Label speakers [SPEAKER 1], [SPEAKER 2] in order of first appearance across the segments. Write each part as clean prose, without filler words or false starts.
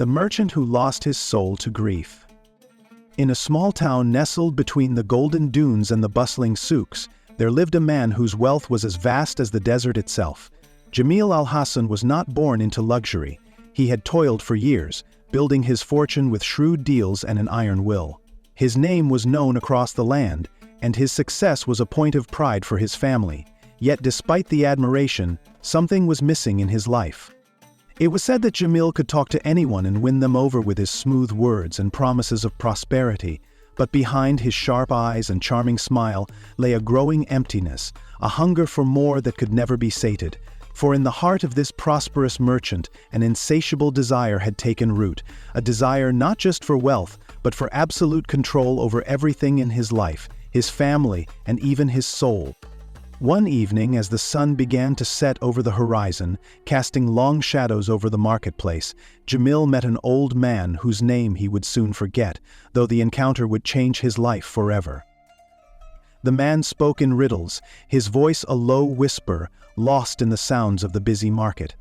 [SPEAKER 1] The merchant who lost his soul to grief. In a small town nestled between the golden dunes and the bustling souks, there lived a man whose wealth was as vast as the desert itself. Jamil al-Hassan was not born into luxury. He had toiled for years, building his fortune with shrewd deals and an iron will. His name was known across the land, and his success was a point of pride for his family. Yet despite the admiration, something was missing in his life. It was said that Jamil could talk to anyone and win them over with his smooth words and promises of prosperity, but behind his sharp eyes and charming smile lay a growing emptiness, a hunger for more that could never be sated. For in the heart of this prosperous merchant, an insatiable desire had taken root, a desire not just for wealth, but for absolute control over everything in his life, his family, and even his soul. One evening, as the sun began to set over the horizon, casting long shadows over the marketplace, Jamil met an old man whose name he would soon forget, though the encounter would change his life forever. The man spoke in riddles, his voice a low whisper, lost in the sounds of the busy market.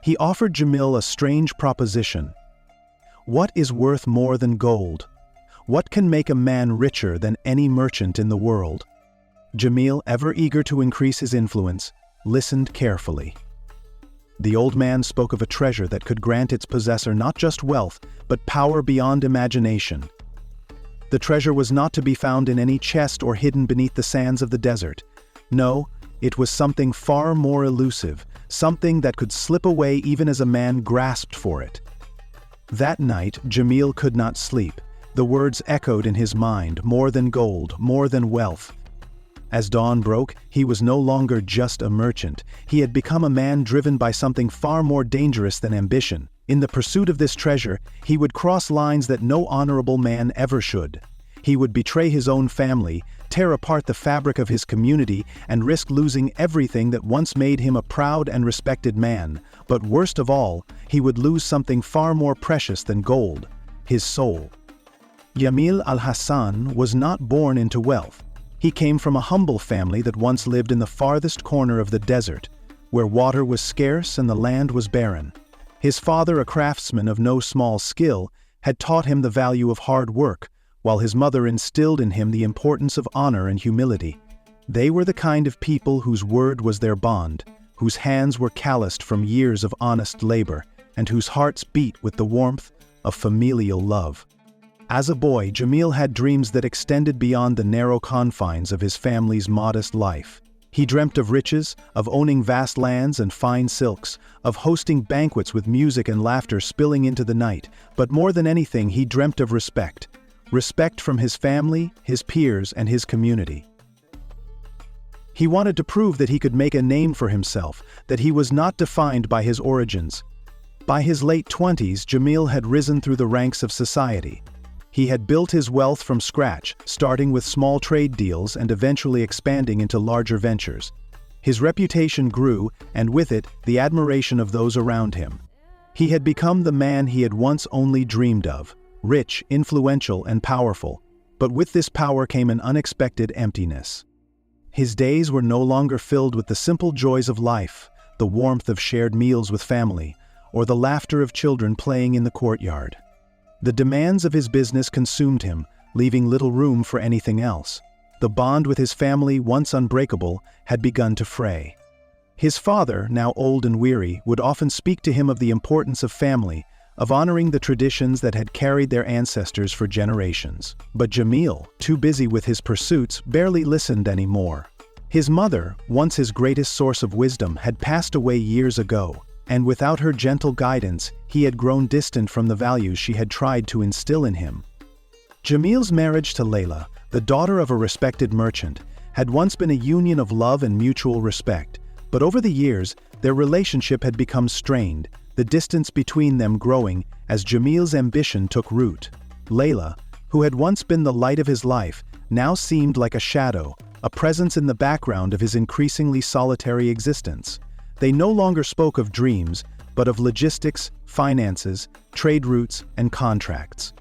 [SPEAKER 1] He offered Jamil a strange proposition. What is worth more than gold? What can make a man richer than any merchant in the world? Jamil, ever eager to increase his influence, listened carefully. The old man spoke of a treasure that could grant its possessor not just wealth, but power beyond imagination. The treasure was not to be found in any chest or hidden beneath the sands of the desert. No, it was something far more elusive, something that could slip away even as a man grasped for it. That night, Jamil could not sleep. The words echoed in his mind, more than gold, more than wealth. As dawn broke, he was no longer just a merchant. He had become a man driven by something far more dangerous than ambition. In the pursuit of this treasure, he would cross lines that no honorable man ever should. He would betray his own family, tear apart the fabric of his community, and risk losing everything that once made him a proud and respected man. But worst of all, he would lose something far more precious than gold: his soul. Jamil al-Hassan was not born into wealth. He came from a humble family that once lived in the farthest corner of the desert, where water was scarce and the land was barren. His father, a craftsman of no small skill, had taught him the value of hard work, while his mother instilled in him the importance of honor and humility. They were the kind of people whose word was their bond, whose hands were calloused from years of honest labor, and whose hearts beat with the warmth of familial love. As a boy, Jamil had dreams that extended beyond the narrow confines of his family's modest life. He dreamt of riches, of owning vast lands and fine silks, of hosting banquets with music and laughter spilling into the night, but more than anything he dreamt of respect. Respect from his family, his peers, and his community. He wanted to prove that he could make a name for himself, that he was not defined by his origins. By his late 20s, Jamil had risen through the ranks of society. He had built his wealth from scratch, starting with small trade deals and eventually expanding into larger ventures. His reputation grew, and with it, the admiration of those around him. He had become the man he had once only dreamed of, rich, influential, and powerful. But with this power came an unexpected emptiness. His days were no longer filled with the simple joys of life, the warmth of shared meals with family, or the laughter of children playing in the courtyard. The demands of his business consumed him, leaving little room for anything else. The bond with his family, once unbreakable, had begun to fray. His father, now old and weary, would often speak to him of the importance of family, of honoring the traditions that had carried their ancestors for generations. But Jamil, too busy with his pursuits, barely listened anymore. His mother, once his greatest source of wisdom, had passed away years ago, and without her gentle guidance, he had grown distant from the values she had tried to instill in him. Jamil's marriage to Layla, the daughter of a respected merchant, had once been a union of love and mutual respect, but over the years, their relationship had become strained, the distance between them growing as Jamil's ambition took root. Layla, who had once been the light of his life, now seemed like a shadow, a presence in the background of his increasingly solitary existence. They no longer spoke of dreams, but of logistics, finances, trade routes, and contracts.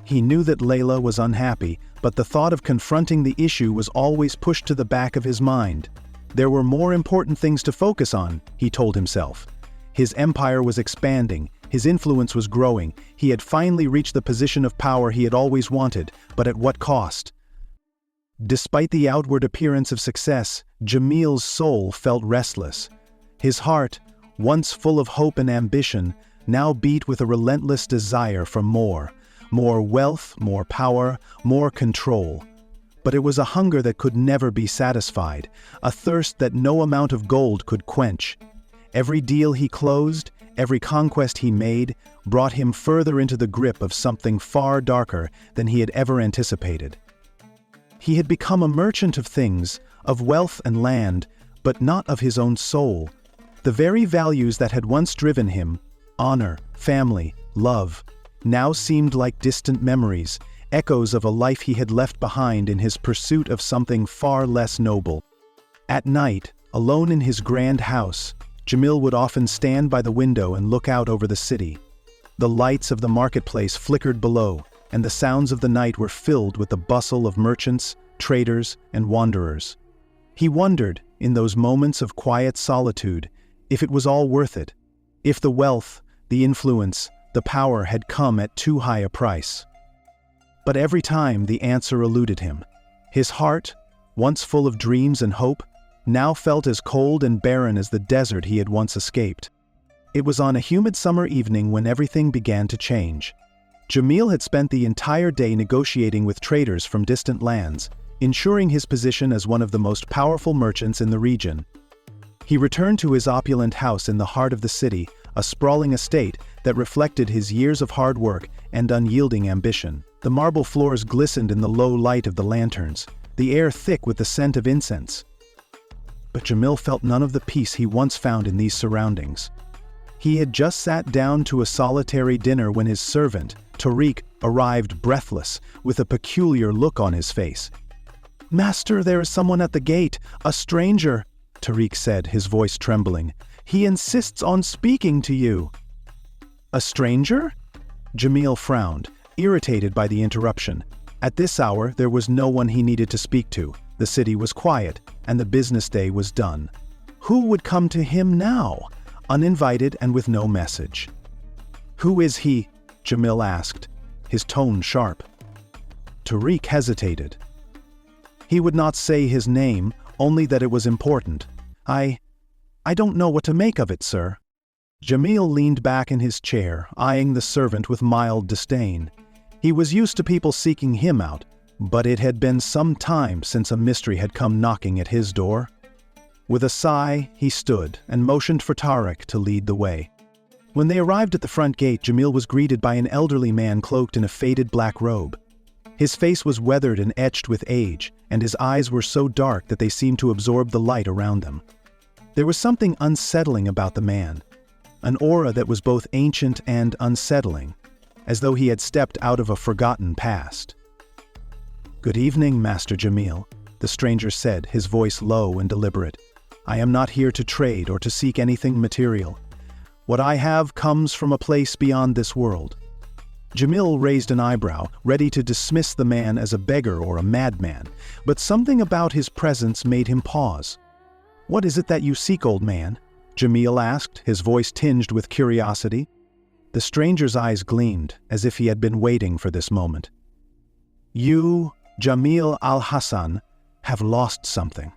[SPEAKER 1] He knew that Layla was unhappy, but the thought of confronting the issue was always pushed to the back of his mind. There were more important things to focus on, he told himself. His empire was expanding, his influence was growing, he had finally reached the position of power he had always wanted, but at what cost? Despite the outward appearance of success, Jamil's soul felt restless. His heart, once full of hope and ambition, now beat with a relentless desire for more wealth, more power, more control. But it was a hunger that could never be satisfied, a thirst that no amount of gold could quench. Every deal he closed, every conquest he made, brought him further into the grip of something far darker than he had ever anticipated. He had become a merchant of things, of wealth and land, but not of his own soul. The very values that had once driven him, honor, family, love, now seemed like distant memories, echoes of a life he had left behind in his pursuit of something far less noble. At night, alone in his grand house, Jamil would often stand by the window and look out over the city. The lights of the marketplace flickered below, and the sounds of the night were filled with the bustle of merchants, traders, and wanderers. He wondered, in those moments of quiet solitude, if it was all worth it, if the wealth, the influence, the power had come at too high a price. But every time the answer eluded him. His heart, once full of dreams and hope, now felt as cold and barren as the desert he had once escaped. It was on a humid summer evening when everything began to change. Jamil had spent the entire day negotiating with traders from distant lands, ensuring his position as one of the most powerful merchants in the region. He returned to his opulent house in the heart of the city, a sprawling estate that reflected his years of hard work and unyielding ambition. The marble floors glistened in the low light of the lanterns, the air thick with the scent of incense. But Jamil felt none of the peace he once found in these surroundings. He had just sat down to a solitary dinner when his servant, Tariq, arrived breathless, with a peculiar look on his face. "Master, there is someone at the gate, a stranger," Tariq said, his voice trembling. "He insists on speaking to you." "A stranger?" Jamil frowned, irritated by the interruption. At this hour, there was no one he needed to speak to. The city was quiet, and the business day was done. Who would come to him now, uninvited and with no message? "Who is he?" Jamil asked, his tone sharp. Tariq hesitated. He would not say his name, only that it was important. I don't know what to make of it, sir." Jamil leaned back in his chair, eyeing the servant with mild disdain. He was used to people seeking him out, but it had been some time since a mystery had come knocking at his door. With a sigh, he stood and motioned for Tariq to lead the way. When they arrived at the front gate, Jamil was greeted by an elderly man cloaked in a faded black robe. His face was weathered and etched with age, and his eyes were so dark that they seemed to absorb the light around them. There was something unsettling about the man, an aura that was both ancient and unsettling, as though he had stepped out of a forgotten past. "Good evening, Master Jamil," the stranger said, his voice low and deliberate. "I am not here to trade or to seek anything material. What I have comes from a place beyond this world." Jamil raised an eyebrow, ready to dismiss the man as a beggar or a madman, but something about his presence made him pause. "What is it that you seek, old man?" Jamil asked, his voice tinged with curiosity. The stranger's eyes gleamed, as if he had been waiting for this moment. "You, Jamil al-Hassan, have lost something.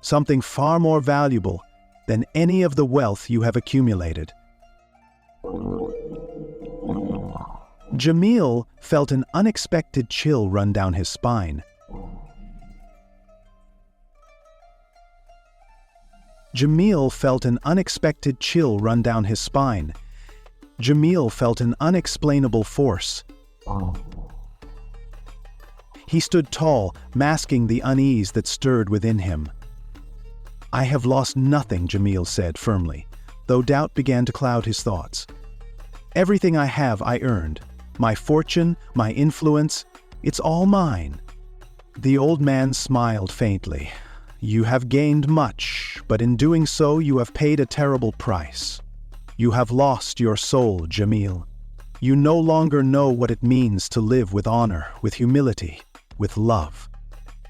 [SPEAKER 1] Something far more valuable than any of the wealth you have accumulated." Jamil felt an unexpected chill run down his spine. Jamil felt an unexplainable force. He stood tall, masking the unease that stirred within him. "I have lost nothing," Jamil said firmly, though doubt began to cloud his thoughts. "Everything I have I earned. My fortune, my influence, it's all mine." The old man smiled faintly. "You have gained much, but in doing so you have paid a terrible price. You have lost your soul, Jamil. You no longer know what it means to live with honor, with humility, with love."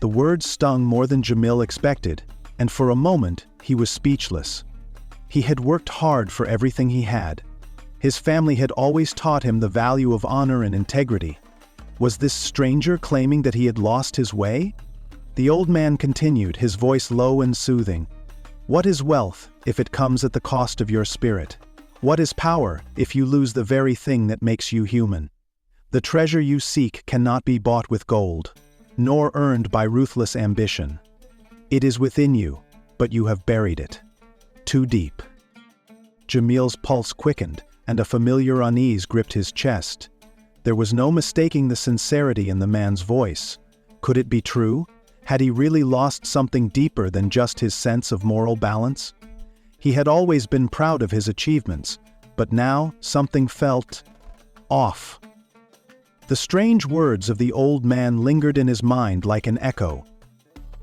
[SPEAKER 1] The words stung more than Jamil expected, and for a moment he was speechless. He had worked hard for everything he had. His family had always taught him the value of honor and integrity. Was this stranger claiming that he had lost his way? The old man continued, his voice low and soothing. What is wealth if it comes at the cost of your spirit? What is power if you lose the very thing that makes you human? The treasure you seek cannot be bought with gold, nor earned by ruthless ambition. It is within you, but you have buried it. Too deep. Jamil's pulse quickened, and a familiar unease gripped his chest. There was no mistaking the sincerity in the man's voice. Could it be true? Had he really lost something deeper than just his sense of moral balance? He had always been proud of his achievements, but now something felt off. The strange words of the old man lingered in his mind like an echo.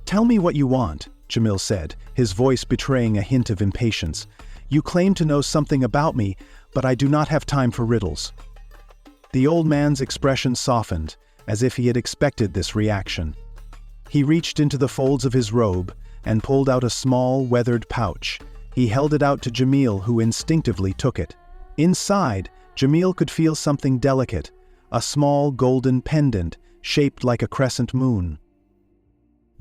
[SPEAKER 1] "Tell me what you want," Jamil said, his voice betraying a hint of impatience. "You claim to know something about me, but I do not have time for riddles." The old man's expression softened, as if he had expected this reaction. He reached into the folds of his robe and pulled out a small, weathered pouch. He held it out to Jamil, who instinctively took it. Inside, Jamil could feel something delicate, a small golden pendant shaped like a crescent moon.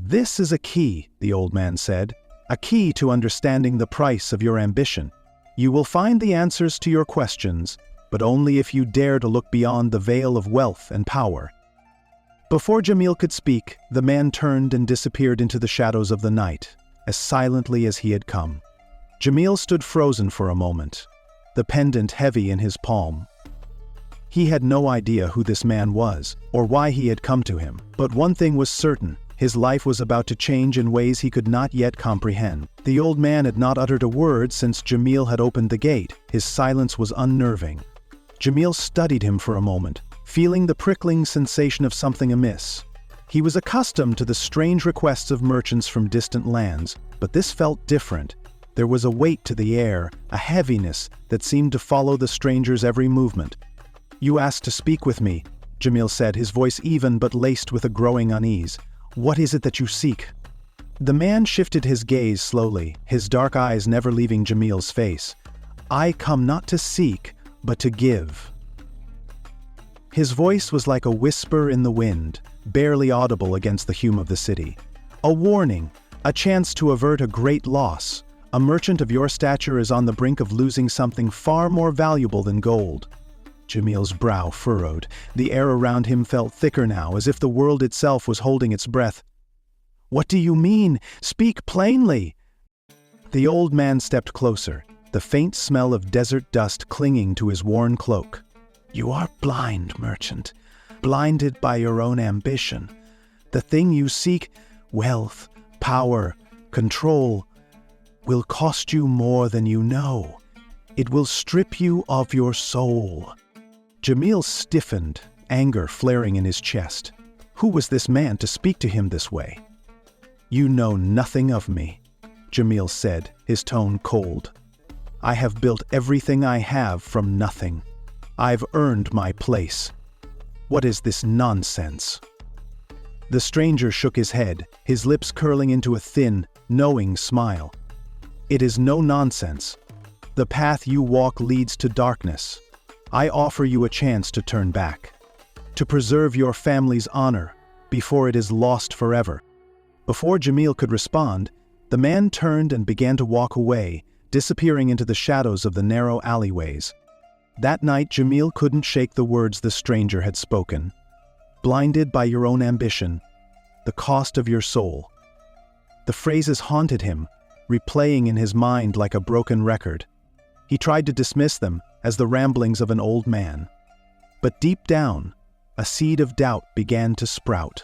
[SPEAKER 1] "This is a key," the old man said, "a key to understanding the price of your ambition. You will find the answers to your questions, but only if you dare to look beyond the veil of wealth and power." Before Jamil could speak, the man turned and disappeared into the shadows of the night, as silently as he had come. Jamil stood frozen for a moment, the pendant heavy in his palm. He had no idea who this man was, or why he had come to him, but one thing was certain: his life was about to change in ways he could not yet comprehend. The old man had not uttered a word since Jamil had opened the gate. His silence was unnerving. Jamil studied him for a moment, feeling the prickling sensation of something amiss. He was accustomed to the strange requests of merchants from distant lands, but this felt different. There was a weight to the air, a heaviness that seemed to follow the stranger's every movement. "You asked to speak with me," Jamil said, his voice even but laced with a growing unease. "What is it that you seek?" The man shifted his gaze slowly, his dark eyes never leaving Jamil's face. "I come not to seek, but to give." His voice was like a whisper in the wind, barely audible against the hum of the city. "A warning, a chance to avert a great loss. A merchant of your stature is on the brink of losing something far more valuable than gold." Jamil's brow furrowed. The air around him felt thicker now, as if the world itself was holding its breath. "What do you mean? Speak plainly!" The old man stepped closer, the faint smell of desert dust clinging to his worn cloak. "You are blind, merchant, blinded by your own ambition. The thing you seek, wealth, power, control, will cost you more than you know. It will strip you of your soul." Jamil stiffened, anger flaring in his chest. Who was this man to speak to him this way? "You know nothing of me," Jamil said, his tone cold. "I have built everything I have from nothing. I've earned my place. What is this nonsense?" The stranger shook his head, his lips curling into a thin, knowing smile. "It is no nonsense. The path you walk leads to darkness. I offer you a chance to turn back, to preserve your family's honor before it is lost forever." Before Jamil could respond, the man turned and began to walk away, disappearing into the shadows of the narrow alleyways. That night, Jamil couldn't shake the words the stranger had spoken. "Blinded by your own ambition, the cost of your soul." The phrases haunted him, replaying in his mind like a broken record. He tried to dismiss them as the ramblings of an old man. But deep down, a seed of doubt began to sprout.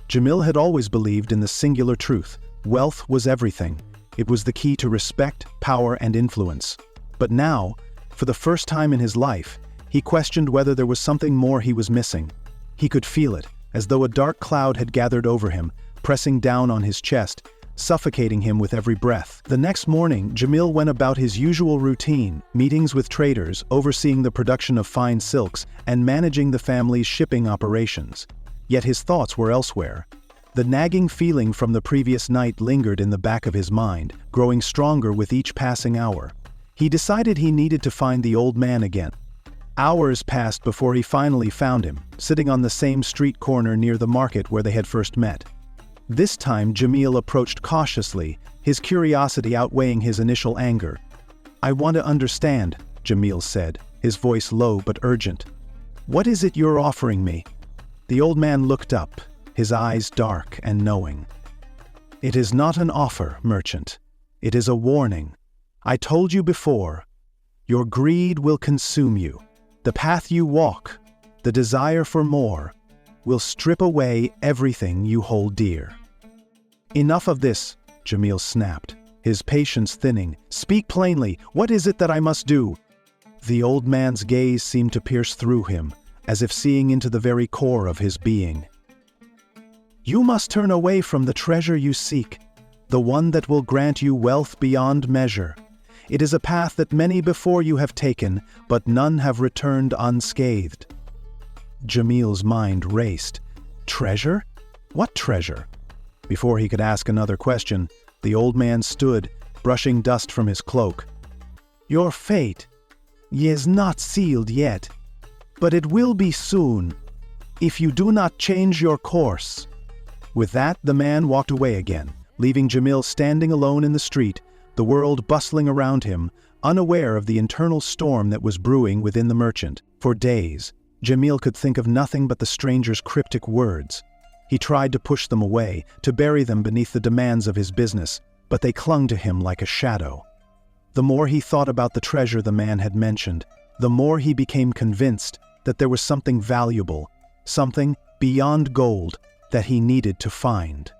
[SPEAKER 1] Jamil had always believed in the singular truth: wealth was everything. It was the key to respect, power, and influence. But now, for the first time in his life, he questioned whether there was something more he was missing. He could feel it, as though a dark cloud had gathered over him, pressing down on his chest, suffocating him with every breath. The next morning, Jamil went about his usual routine, meetings with traders, overseeing the production of fine silks, and managing the family's shipping operations. Yet his thoughts were elsewhere. The nagging feeling from the previous night lingered in the back of his mind, growing stronger with each passing hour. He decided he needed to find the old man again. Hours passed before he finally found him, sitting on the same street corner near the market where they had first met. This time Jamil approached cautiously, his curiosity outweighing his initial anger. "I want to understand," Jamil said, his voice low but urgent. "What is it you're offering me?" The old man looked up, his eyes dark and knowing. "It is not an offer, merchant. It is a warning. I told you before. Your greed will consume you. The path you walk, the desire for more, will strip away everything you hold dear." "Enough of this," Jamil snapped, his patience thinning. "Speak plainly. What is it that I must do?" The old man's gaze seemed to pierce through him, as if seeing into the very core of his being. "You must turn away from the treasure you seek, the one that will grant you wealth beyond measure. It is a path that many before you have taken, but none have returned unscathed." Jamil's mind raced. Treasure? What treasure? Before he could ask another question, the old man stood, brushing dust from his cloak. "Your fate is not sealed yet, but it will be soon, if you do not change your course." With that, the man walked away again, leaving Jamil standing alone in the street, the world bustling around him, unaware of the internal storm that was brewing within the merchant. For days, Jamil could think of nothing but the stranger's cryptic words. He tried to push them away, to bury them beneath the demands of his business, but they clung to him like a shadow. The more he thought about the treasure the man had mentioned, the more he became convinced that there was something valuable, something beyond gold, that he needed to find.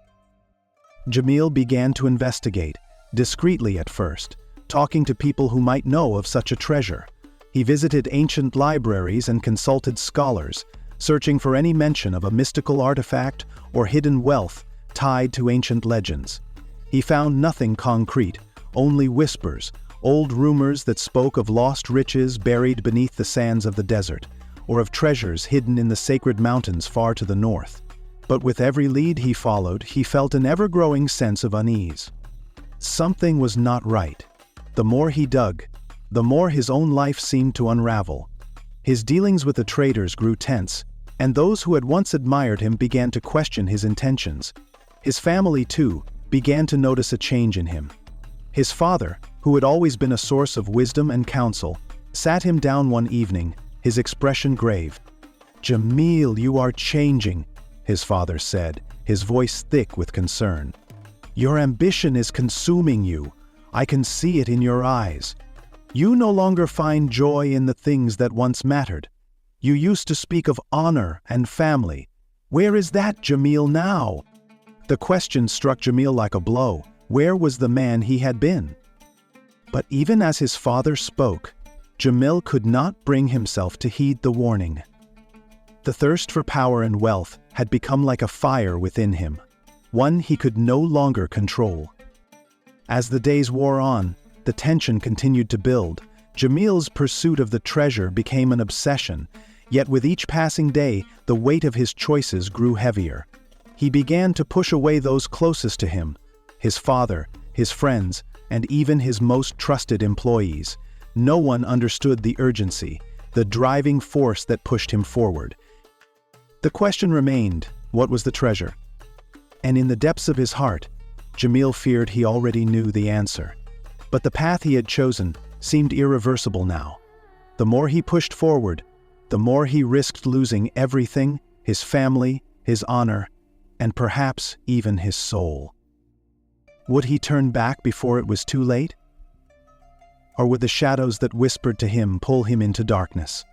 [SPEAKER 1] Jamil began to investigate, discreetly at first, talking to people who might know of such a treasure. He visited ancient libraries and consulted scholars, searching for any mention of a mystical artifact or hidden wealth tied to ancient legends. He found nothing concrete, only whispers, old rumors that spoke of lost riches buried beneath the sands of the desert, or of treasures hidden in the sacred mountains far to the north. But with every lead he followed, he felt an ever-growing sense of unease. Something was not right. The more he dug, the more his own life seemed to unravel. His dealings with the traders grew tense, and those who had once admired him began to question his intentions. His family, too, began to notice a change in him. His father, who had always been a source of wisdom and counsel, sat him down one evening, his expression grave. "Jamil, you are changing," his father said, his voice thick with concern. "Your ambition is consuming you. I can see it in your eyes. You no longer find joy in the things that once mattered. You used to speak of honor and family. Where is that, Jamil, now?" The question struck Jamil like a blow. Where was the man he had been? But even as his father spoke, Jamil could not bring himself to heed the warning. The thirst for power and wealth had become like a fire within him, one he could no longer control. As the days wore on, the tension continued to build. Jamil's pursuit of the treasure became an obsession, yet with each passing day, the weight of his choices grew heavier. He began to push away those closest to him, his father, his friends, and even his most trusted employees. No one understood the urgency, the driving force that pushed him forward. The question remained, what was the treasure? And in the depths of his heart, Jamil feared he already knew the answer. But the path he had chosen seemed irreversible now. The more he pushed forward, the more he risked losing everything, his family, his honor, and perhaps even his soul. Would he turn back before it was too late? Or would the shadows that whispered to him pull him into darkness?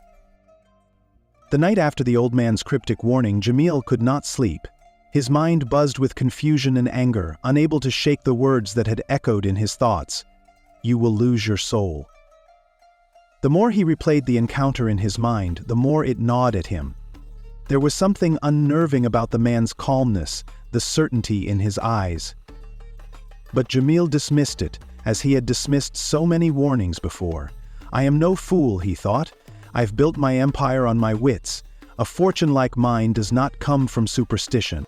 [SPEAKER 1] The night after the old man's cryptic warning, Jamil could not sleep. His mind buzzed with confusion and anger, unable to shake the words that had echoed in his thoughts. "You will lose your soul." The more he replayed the encounter in his mind, the more it gnawed at him. There was something unnerving about the man's calmness, the certainty in his eyes. But Jamil dismissed it, as he had dismissed so many warnings before. "I am no fool," he thought. "I've built my empire on my wits. A fortune like mine does not come from superstition."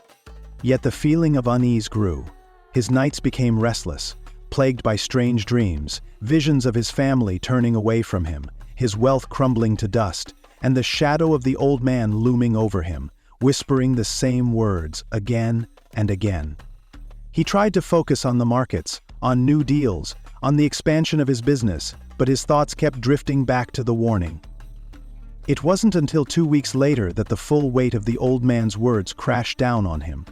[SPEAKER 1] Yet the feeling of unease grew. His nights became restless, plagued by strange dreams, visions of his family turning away from him, his wealth crumbling to dust, and the shadow of the old man looming over him, whispering the same words again and again. He tried to focus on the markets, on new deals, on the expansion of his business, but his thoughts kept drifting back to the warning. It wasn't until 2 weeks later that the full weight of the old man's words crashed down on him.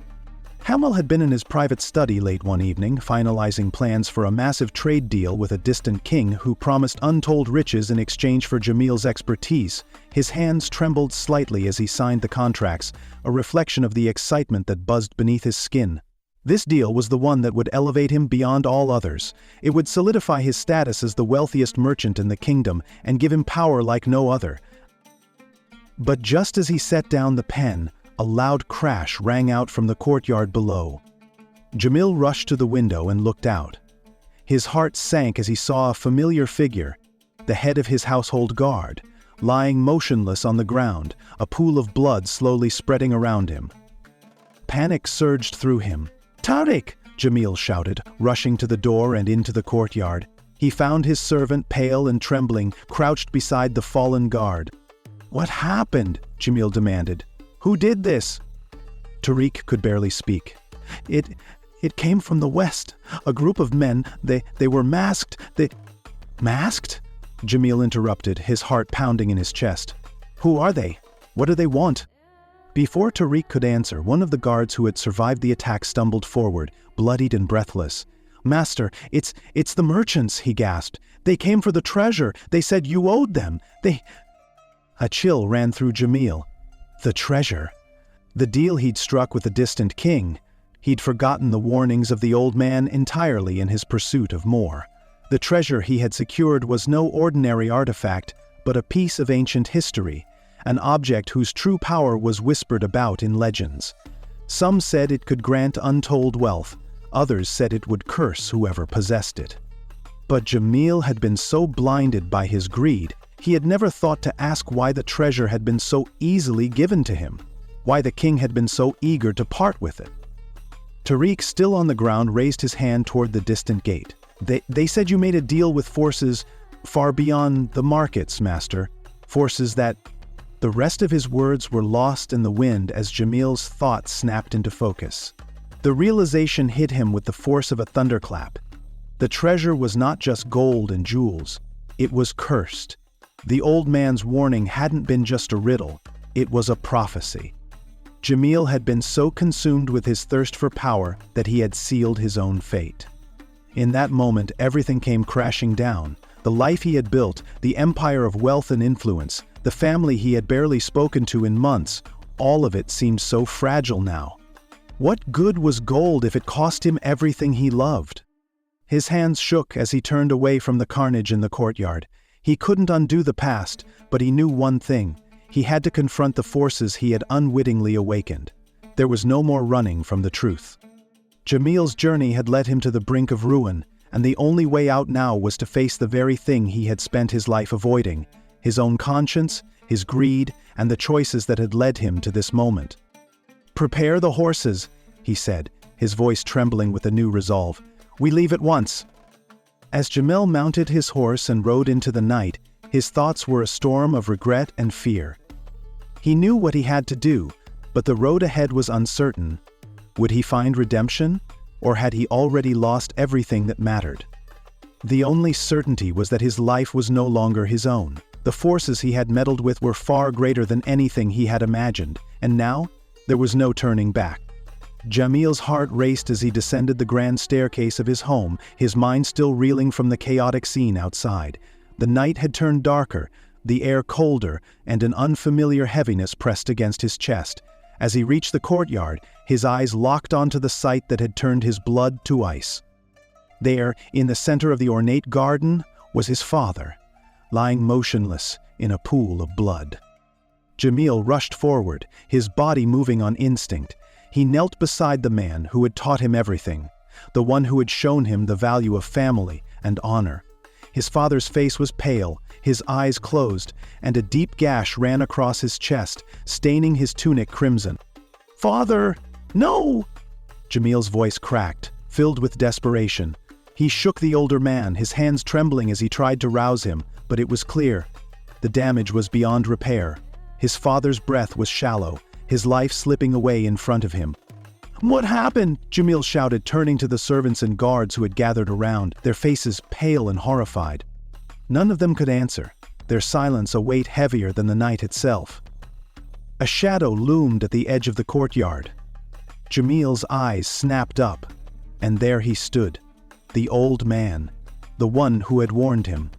[SPEAKER 1] Hamel had been in his private study late one evening, finalizing plans for a massive trade deal with a distant king who promised untold riches in exchange for Jamil's expertise. His hands trembled slightly as he signed the contracts, a reflection of the excitement that buzzed beneath his skin. This deal was the one that would elevate him beyond all others. It would solidify his status as the wealthiest merchant in the kingdom and give him power like no other. But just as he set down the pen, a loud crash rang out from the courtyard below. Jamil rushed to the window and looked out. His heart sank as he saw a familiar figure, the head of his household guard, lying motionless on the ground, a pool of blood slowly spreading around him. Panic surged through him. "Tariq!" Jamil shouted, rushing to the door and into the courtyard. He found his servant, pale and trembling, crouched beside the fallen guard. "What happened?" Jamil demanded. "Who did this?" Tariq could barely speak. It came from the west. A group of men, they were masked. Masked? Jamil interrupted, his heart pounding in his chest. "Who are they? What do they want?" Before Tariq could answer, one of the guards who had survived the attack stumbled forward, bloodied and breathless. "Master, it's the merchants," he gasped. "They came for the treasure. They said you owed them. A chill ran through Jamil. The treasure. The deal he'd struck with the distant king. He'd forgotten the warnings of the old man entirely in his pursuit of more. The treasure he had secured was no ordinary artifact, but a piece of ancient history, an object whose true power was whispered about in legends. Some said it could grant untold wealth, others said it would curse whoever possessed it. But Jamil had been so blinded by his greed, he had never thought to ask why the treasure had been so easily given to him, why the king had been so eager to part with it. Tariq, still on the ground, raised his hand toward the distant gate. They said you made a deal with forces far beyond the markets, master. Forces that... The rest of his words were lost in the wind as Jamil's thoughts snapped into focus. The realization hit him with the force of a thunderclap. The treasure was not just gold and jewels. It was cursed. The old man's warning hadn't been just a riddle, it was a prophecy. Jamil had been so consumed with his thirst for power that he had sealed his own fate. In that moment, everything came crashing down. The life he had built, the empire of wealth and influence, the family he had barely spoken to in months, all of it seemed so fragile now. What good was gold if it cost him everything he loved? His hands shook as he turned away from the carnage in the courtyard. He couldn't undo the past, but he knew one thing. He had to confront the forces he had unwittingly awakened. There was no more running from the truth. Jamil's journey had led him to the brink of ruin, and the only way out now was to face the very thing he had spent his life avoiding, his own conscience, his greed, and the choices that had led him to this moment. "Prepare the horses," he said, his voice trembling with a new resolve. "We leave at once." As Jamil mounted his horse and rode into the night, his thoughts were a storm of regret and fear. He knew what he had to do, but the road ahead was uncertain. Would he find redemption, or had he already lost everything that mattered? The only certainty was that his life was no longer his own. The forces he had meddled with were far greater than anything he had imagined, and now, there was no turning back. Jamil's heart raced as he descended the grand staircase of his home, his mind still reeling from the chaotic scene outside. The night had turned darker, the air colder, and an unfamiliar heaviness pressed against his chest. As he reached the courtyard, his eyes locked onto the sight that had turned his blood to ice. There, in the center of the ornate garden, was his father, lying motionless in a pool of blood. Jamil rushed forward, his body moving on instinct. He knelt beside the man who had taught him everything, the one who had shown him the value of family and honor. His father's face was pale, his eyes closed, and a deep gash ran across his chest, staining his tunic crimson. "Father!" No! Jamil's voice cracked, filled with desperation. He shook the older man, his hands trembling as he tried to rouse him, but it was clear. The damage was beyond repair. His father's breath was shallow, his life slipping away in front of him. "What happened?" Jamil shouted, turning to the servants and guards who had gathered around, their faces pale and horrified. None of them could answer, their silence a weight heavier than the night itself. A shadow loomed at the edge of the courtyard. Jamil's eyes snapped up, and there he stood, the old man, the one who had warned him.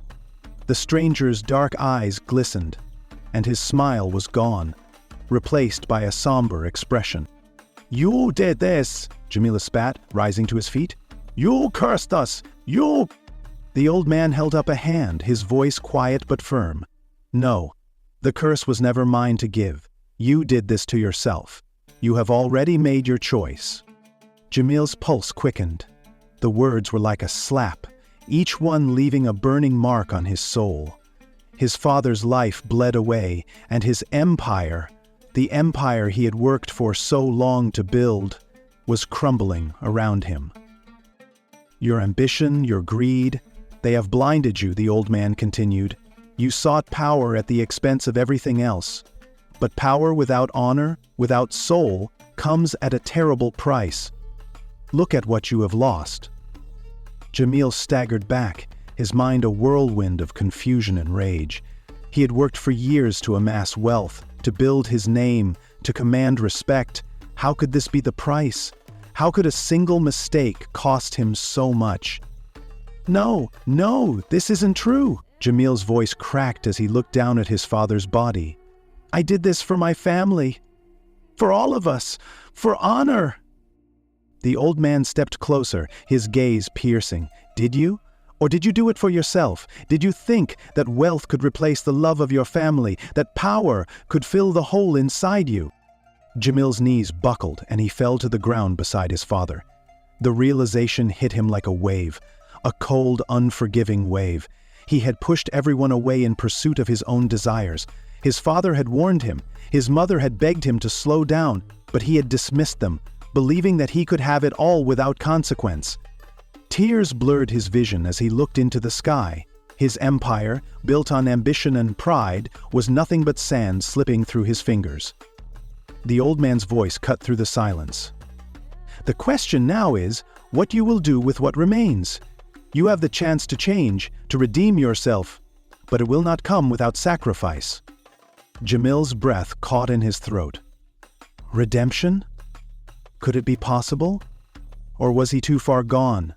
[SPEAKER 1] The stranger's dark eyes glistened, and his smile was gone, replaced by a somber expression. "You did this," Jamil spat, rising to his feet. "You cursed us! You—" The old man held up a hand, his voice quiet but firm. "No, the curse was never mine to give. You did this to yourself. You have already made your choice." Jamil's pulse quickened. The words were like a slap, each one leaving a burning mark on his soul. His father's life bled away, and his empire, the empire he had worked for so long to build, was crumbling around him. "Your ambition, your greed, they have blinded you," the old man continued. "You sought power at the expense of everything else. But power without honor, without soul, comes at a terrible price. Look at what you have lost." Jamil staggered back, his mind a whirlwind of confusion and rage. He had worked for years to amass wealth, to build his name, to command respect. How could this be the price? How could a single mistake cost him so much? No, this isn't true." Jamil's voice cracked as he looked down at his father's body. "I did this for my family. For all of us. For honor." The old man stepped closer, his gaze piercing. "Did you? Or did you do it for yourself? Did you think that wealth could replace the love of your family, that power could fill the hole inside you?" Jamil's knees buckled and he fell to the ground beside his father. The realization hit him like a wave, a cold, unforgiving wave. He had pushed everyone away in pursuit of his own desires. His father had warned him, his mother had begged him to slow down, but he had dismissed them, believing that he could have it all without consequence. Tears blurred his vision as he looked into the sky. His empire, built on ambition and pride, was nothing but sand slipping through his fingers. The old man's voice cut through the silence. "The question now is, what you will do with what remains. You have the chance to change, to redeem yourself, but it will not come without sacrifice." Jamil's breath caught in his throat. Redemption? Could it be possible? Or was he too far gone?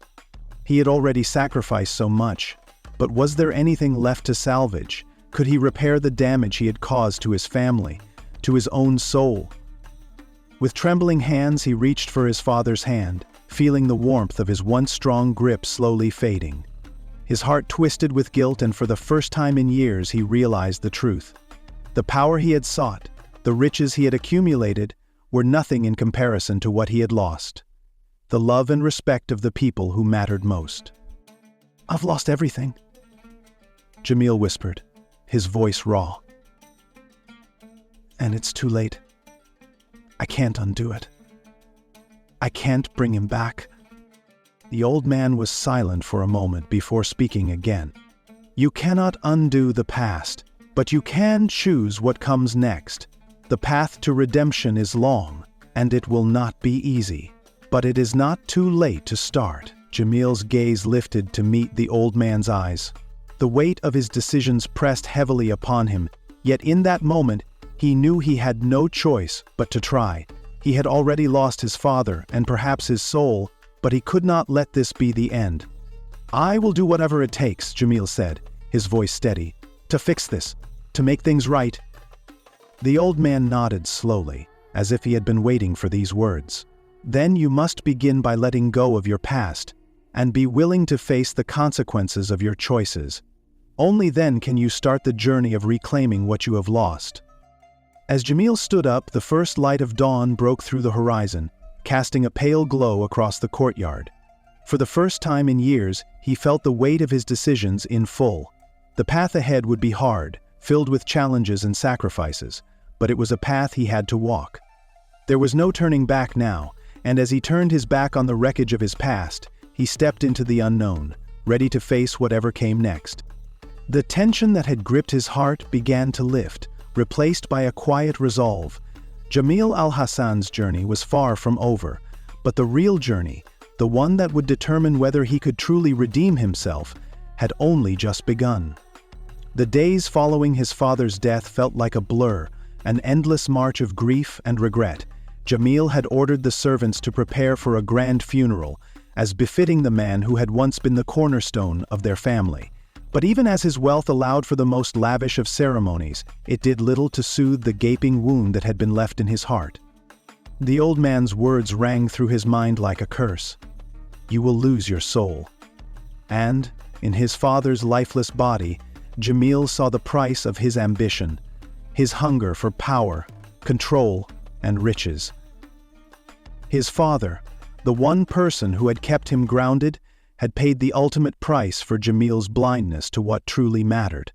[SPEAKER 1] He had already sacrificed so much, but was there anything left to salvage? Could he repair the damage he had caused to his family, to his own soul? With trembling hands he reached for his father's hand, feeling the warmth of his once strong grip slowly fading. His heart twisted with guilt, and for the first time in years he realized the truth. The power he had sought, the riches he had accumulated, were nothing in comparison to what he had lost. The love and respect of the people who mattered most. "I've lost everything," Jamil whispered, his voice raw. "And it's too late. I can't undo it. I can't bring him back." The old man was silent for a moment before speaking again. "You cannot undo the past, but you can choose what comes next. The path to redemption is long, and it will not be easy. But it is not too late to start." Jamil's gaze lifted to meet the old man's eyes. The weight of his decisions pressed heavily upon him, yet in that moment, he knew he had no choice but to try. He had already lost his father and perhaps his soul, but he could not let this be the end. "I will do whatever it takes," Jamil said, his voice steady, "to fix this, to make things right." The old man nodded slowly, as if he had been waiting for these words. "Then you must begin by letting go of your past, and be willing to face the consequences of your choices. Only then can you start the journey of reclaiming what you have lost." As Jamil stood up, the first light of dawn broke through the horizon, casting a pale glow across the courtyard. For the first time in years, he felt the weight of his decisions in full. The path ahead would be hard, filled with challenges and sacrifices, but it was a path he had to walk. There was no turning back now, and as he turned his back on the wreckage of his past, he stepped into the unknown, ready to face whatever came next. The tension that had gripped his heart began to lift, replaced by a quiet resolve. Jamil al-Hassan's journey was far from over, but the real journey, the one that would determine whether he could truly redeem himself, had only just begun. The days following his father's death felt like a blur, an endless march of grief and regret. Jamil had ordered the servants to prepare for a grand funeral, as befitting the man who had once been the cornerstone of their family. But even as his wealth allowed for the most lavish of ceremonies, it did little to soothe the gaping wound that had been left in his heart. The old man's words rang through his mind like a curse. "You will lose your soul." And, in his father's lifeless body, Jamil saw the price of his ambition, his hunger for power, control, and riches. His father, the one person who had kept him grounded, had paid the ultimate price for Jamil's blindness to what truly mattered.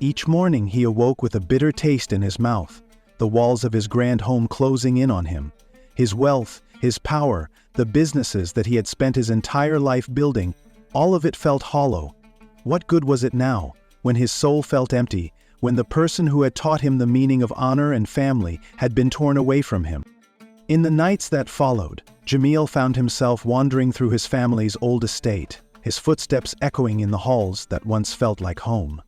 [SPEAKER 1] Each morning he awoke with a bitter taste in his mouth, the walls of his grand home closing in on him. His wealth, his power, the businesses that he had spent his entire life building, all of it felt hollow. What good was it now, when his soul felt empty, when the person who had taught him the meaning of honor and family had been torn away from him? In the nights that followed, Jamil found himself wandering through his family's old estate, his footsteps echoing in the halls that once felt like home.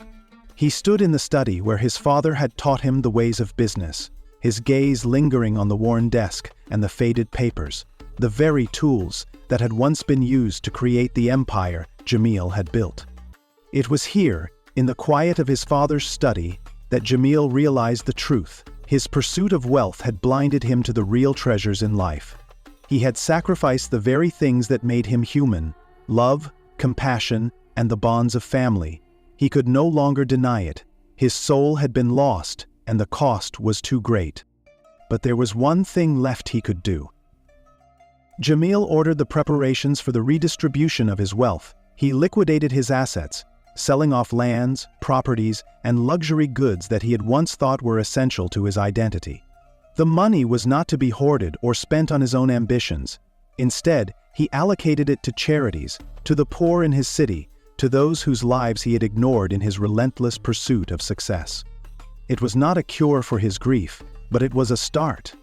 [SPEAKER 1] He stood in the study where his father had taught him the ways of business, his gaze lingering on the worn desk and the faded papers, the very tools that had once been used to create the empire Jamil had built. It was here, in the quiet of his father's study, that Jamil realized the truth. His pursuit of wealth had blinded him to the real treasures in life. He had sacrificed the very things that made him human: love, compassion, and the bonds of family. He could no longer deny it. His soul had been lost, and the cost was too great. But there was one thing left he could do. Jamil ordered the preparations for the redistribution of his wealth. He liquidated his assets, selling off lands, properties, and luxury goods that he had once thought were essential to his identity. The money was not to be hoarded or spent on his own ambitions. Instead, he allocated it to charities, to the poor in his city, to those whose lives he had ignored in his relentless pursuit of success. It was not a cure for his grief, but it was a start.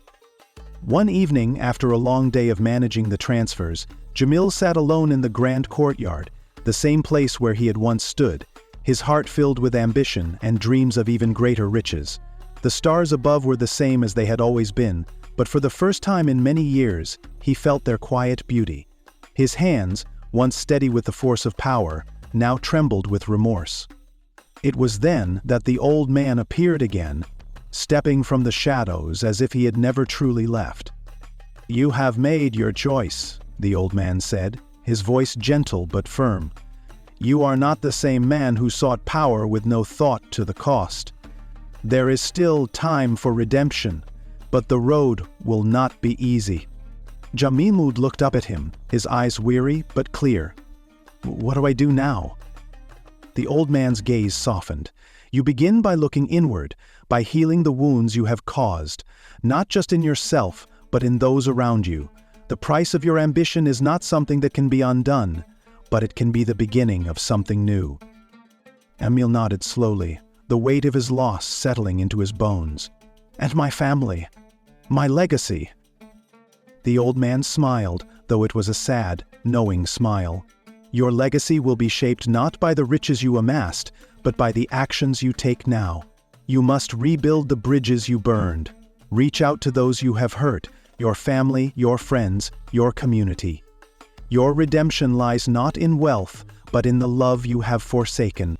[SPEAKER 1] One evening, after a long day of managing the transfers, Jamil sat alone in the grand courtyard, the same place where he had once stood, his heart filled with ambition and dreams of even greater riches. The stars above were the same as they had always been, but for the first time in many years, he felt their quiet beauty. His hands, once steady with the force of power, now trembled with remorse. It was then that the old man appeared again, stepping from the shadows as if he had never truly left. "You have made your choice," the old man said, his voice gentle but firm. "You are not the same man who sought power with no thought to the cost. There is still time for redemption, but the road will not be easy." Jamil looked up at him, his eyes weary but clear. "What do I do now?" The old man's gaze softened. "You begin by looking inward, by healing the wounds you have caused, not just in yourself, but in those around you. The price of your ambition is not something that can be undone, but it can be the beginning of something new." Emil nodded slowly, the weight of his loss settling into his bones. "And my family? My legacy?" The old man smiled, though it was a sad, knowing smile. "Your legacy will be shaped not by the riches you amassed, but by the actions you take now. You must rebuild the bridges you burned. Reach out to those you have hurt, your family, your friends, your community. Your redemption lies not in wealth, but in the love you have forsaken."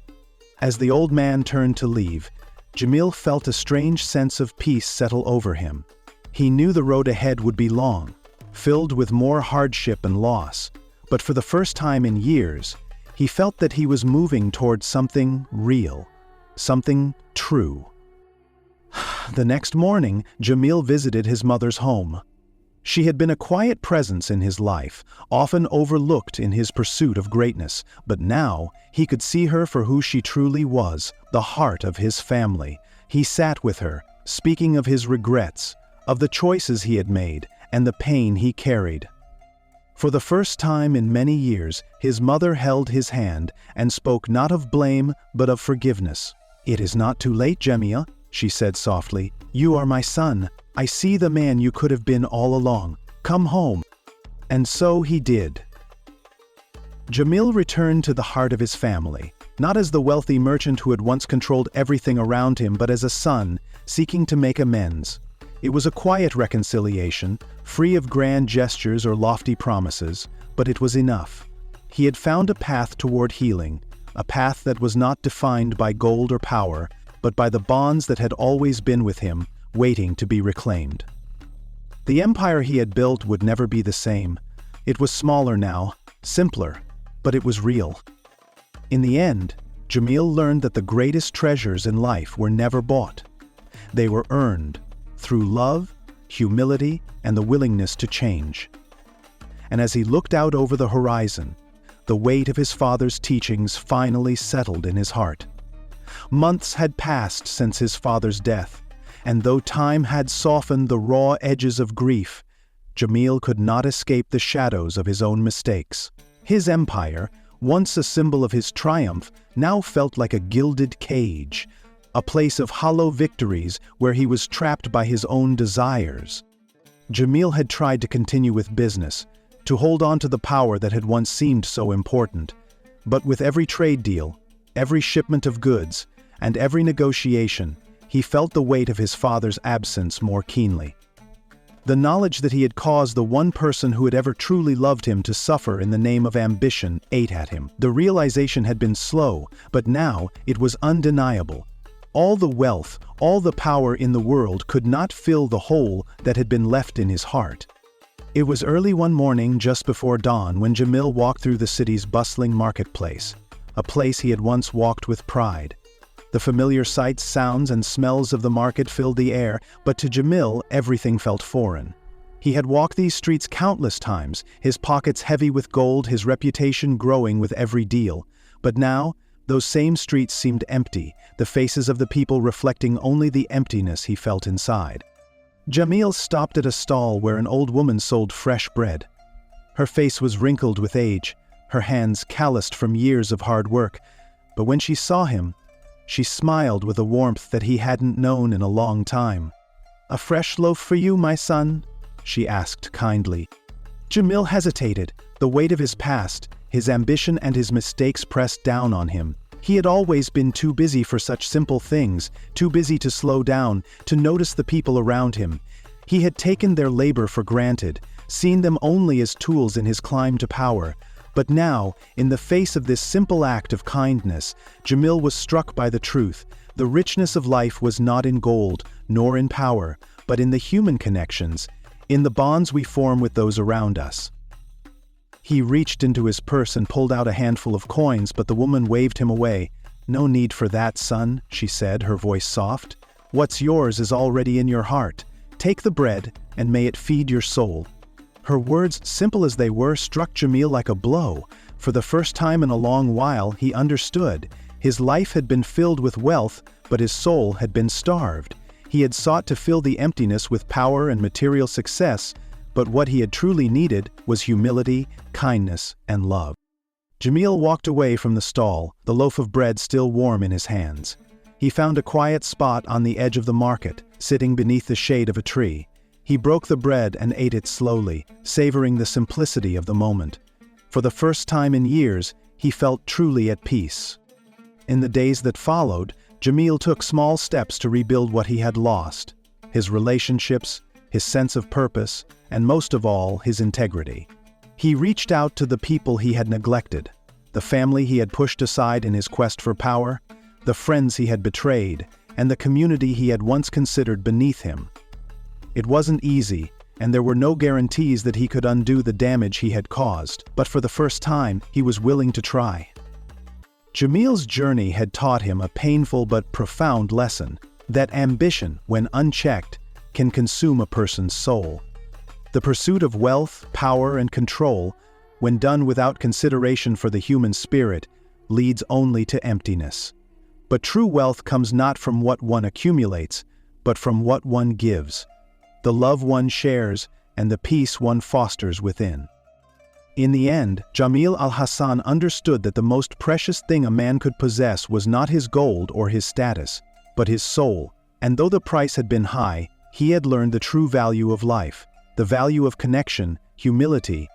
[SPEAKER 1] As the old man turned to leave, Jamil felt a strange sense of peace settle over him. He knew the road ahead would be long, filled with more hardship and loss, but for the first time in years, he felt that he was moving towards something real, something true. The next morning, Jamil visited his mother's home. She had been a quiet presence in his life, often overlooked in his pursuit of greatness, but now he could see her for who she truly was, the heart of his family. He sat with her, speaking of his regrets, of the choices he had made, and the pain he carried. For the first time in many years, his mother held his hand and spoke not of blame but of forgiveness. "It is not too late, Jamil," she said softly. "You are my son. I see the man you could have been all along. Come home." And so he did. Jamil returned to the heart of his family, not as the wealthy merchant who had once controlled everything around him, but as a son seeking to make amends. It was a quiet reconciliation, free of grand gestures or lofty promises, but it was enough. He had found a path toward healing, a path that was not defined by gold or power, but by the bonds that had always been with him, waiting to be reclaimed. The empire he had built would never be the same. It was smaller now, simpler, but it was real. In the end, Jamil learned that the greatest treasures in life were never bought. They were earned through love, humility, and the willingness to change. And as he looked out over the horizon, the weight of his father's teachings finally settled in his heart. Months had passed since his father's death, and though time had softened the raw edges of grief, Jamil could not escape the shadows of his own mistakes. His empire, once a symbol of his triumph, now felt like a gilded cage, a place of hollow victories where he was trapped by his own desires. Jamil had tried to continue with business, to hold on to the power that had once seemed so important. But with every trade deal, every shipment of goods, and every negotiation, he felt the weight of his father's absence more keenly. The knowledge that he had caused the one person who had ever truly loved him to suffer in the name of ambition ate at him. The realization had been slow, but now it was undeniable. All the wealth, all the power in the world could not fill the hole that had been left in his heart. It was early one morning just before dawn when Jamil walked through the city's bustling marketplace, a place he had once walked with pride. The familiar sights, sounds, and smells of the market filled the air, but to Jamil everything felt foreign. He had walked these streets countless times, his pockets heavy with gold, his reputation growing with every deal. But now, those same streets seemed empty, the faces of the people reflecting only the emptiness he felt inside. Jamil stopped at a stall where an old woman sold fresh bread. Her face was wrinkled with age, her hands calloused from years of hard work, but when she saw him, she smiled with a warmth that he hadn't known in a long time. "A fresh loaf for you, my son?" she asked kindly. Jamil hesitated, the weight of his past, his ambition and his mistakes pressed down on him. He had always been too busy for such simple things, too busy to slow down, to notice the people around him. He had taken their labor for granted, seen them only as tools in his climb to power. But now, in the face of this simple act of kindness, Jamil was struck by the truth. The richness of life was not in gold, nor in power, but in the human connections, in the bonds we form with those around us. He reached into his purse and pulled out a handful of coins, but the woman waved him away. "No need for that, son," she said, her voice soft. "What's yours is already in your heart. Take the bread, and may it feed your soul." Her words, simple as they were, struck Jamil like a blow. For the first time in a long while, he understood. His life had been filled with wealth, but his soul had been starved. He had sought to fill the emptiness with power and material success, but what he had truly needed was humility, kindness, and love. Jamil walked away from the stall, the loaf of bread still warm in his hands. He found a quiet spot on the edge of the market, sitting beneath the shade of a tree. He broke the bread and ate it slowly, savoring the simplicity of the moment. For the first time in years, he felt truly at peace. In the days that followed, Jamil took small steps to rebuild what he had lost: his relationships, his sense of purpose, and most of all, his integrity. He reached out to the people he had neglected, the family he had pushed aside in his quest for power, the friends he had betrayed, and the community he had once considered beneath him. It wasn't easy, and there were no guarantees that he could undo the damage he had caused, but for the first time, he was willing to try. Jamil's journey had taught him a painful but profound lesson, that ambition, when unchecked, can consume a person's soul. The pursuit of wealth, power, and control, when done without consideration for the human spirit, leads only to emptiness. But true wealth comes not from what one accumulates, but from what one gives. the love one shares, and the peace one fosters within. In the end, Jamil al-Hassan understood that the most precious thing a man could possess was not his gold or his status, but his soul, and though the price had been high, he had learned the true value of life, the value of connection, humility,